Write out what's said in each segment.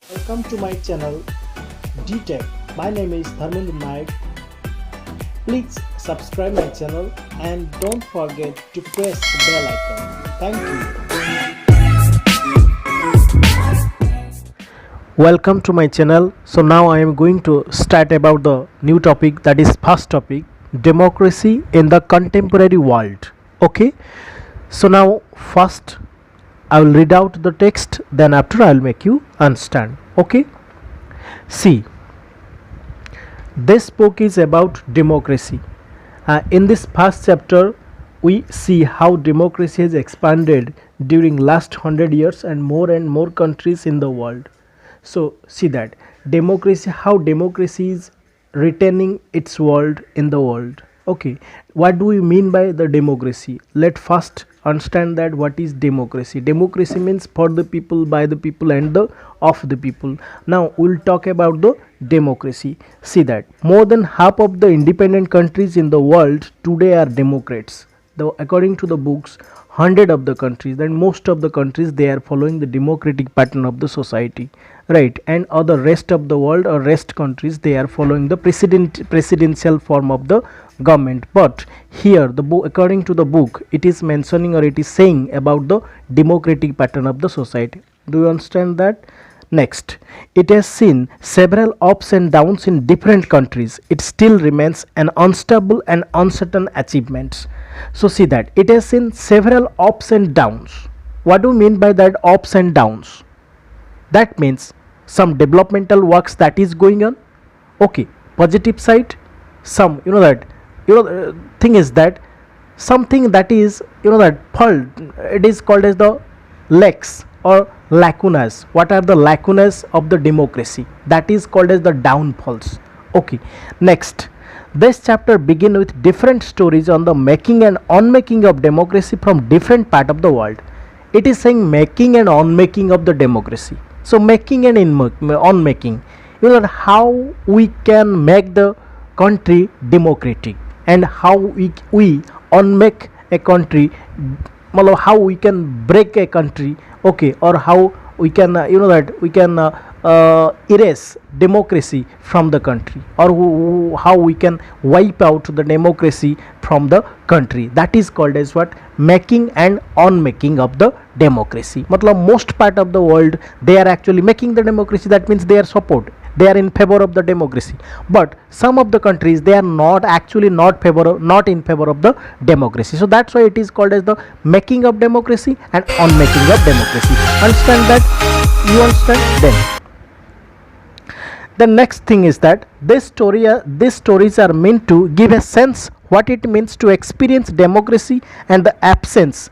Welcome to my channel DTech. My name is Dharmendra Naik. Please subscribe my channel and don't forget to press the bell icon. Thank you. Welcome to my channel. So now I am going to start about the new topic, that is first topic, democracy in the contemporary world. Okay. So now first I will read out the text, then after I will make you understand. Okay. See, this book is about democracy. In this first chapter, we see how democracy has expanded during last 100 years and more countries in the world. So see that democracy, how democracy is retaining its world in the world. Okay, what do we mean by the democracy? Let first understand that what is democracy. Democracy means for the people, by the people, and the of the people. Now we'll talk about the democracy. See that more than half of the independent countries in the world today are democrats. Though according to the books, 100 of the countries, then most of the countries, they are following the democratic pattern of the society, right? And other rest of the world or rest countries, they are following the presidential form of the government. But here the book, according to the book, it is mentioning or it is saying about the democratic pattern of the society. Do you understand that? Next, it has seen several ups and downs in different countries. It still remains an unstable and uncertain achievement. So see that it has seen several ups and downs. What do you mean by that, ups and downs? That means some developmental works that is going on. Okay, positive side, some thing is that something that is that fault, it is called as the lacks or lacunas. What are the lacunas of the democracy? That is called as the downfalls. Okay, next, this chapter begin with different stories on the making and unmaking of democracy from different part of the world. It is saying making and unmaking of the democracy. So making and unmaking, how we can make the country democratic and how we unmake a country, how we can break a country. Okay, or how we can we can erase democracy from the country, or how we can wipe out the democracy from the country. That is called as what, making and unmaking of the democracy. Most part of the world, they are actually making the democracy. That means they are support, they are in favor of the democracy. But some of the countries, they are not in favor of the democracy. So that's why it is called as the making of democracy and unmaking of democracy. Understand that? You understand? Then the next thing is that these stories are meant to give a sense what it means to experience democracy and the absence.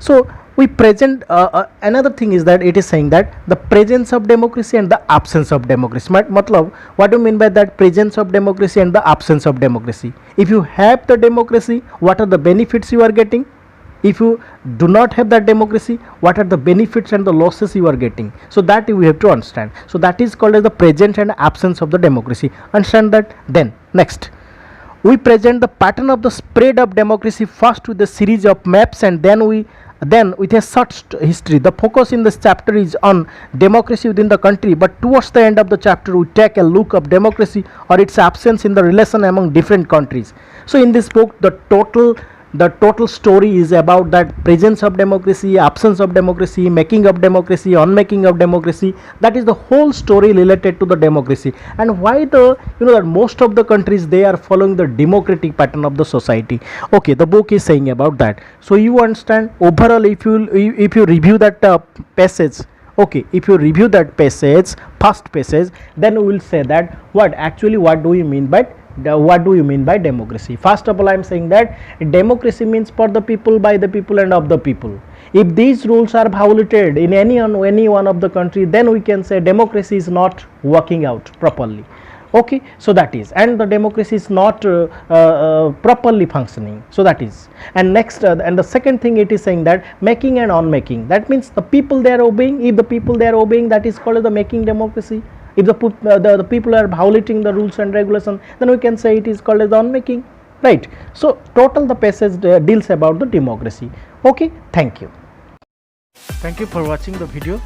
So we present another thing is that it is saying that the presence of democracy and the absence of democracy. What do you mean by that, presence of democracy and the absence of democracy? If you have the democracy, what are the benefits you are getting? If you do not have that democracy, what are the benefits and the losses you are getting? So that we have to understand. So that is called as the presence and absence of the democracy. Understand that? Then next, we present the pattern of the spread of democracy first with a series of maps, and then with a short history. The focus in this chapter is on democracy within the country, but towards the end of the chapter we take a look of democracy or its absence in the relation among different countries. So in this book, the total story is about that presence of democracy, absence of democracy, making of democracy, unmaking of democracy. That is the whole story related to the democracy, and why that most of the countries, they are following the democratic pattern of the society. Okay, the book is saying about that. So you understand overall, if you review that passage. Okay, if you review that passage, first passage, then we will say that what do you mean by democracy? First of all, I am saying that democracy means for the people, by the people, and of the people. If these rules are violated in any one of the country, then we can say democracy is not working out properly. Okay, so that is, and the democracy is not properly functioning. So that is, and next, and the second thing, it is saying that making and unmaking. That means the people, they are obeying. If the people, they are obeying, that is called the making democracy. If the people are violating the rules and regulations, then we can say it is called as the unmaking, right? So total the passage deals about the democracy. Okay, thank you for watching the video.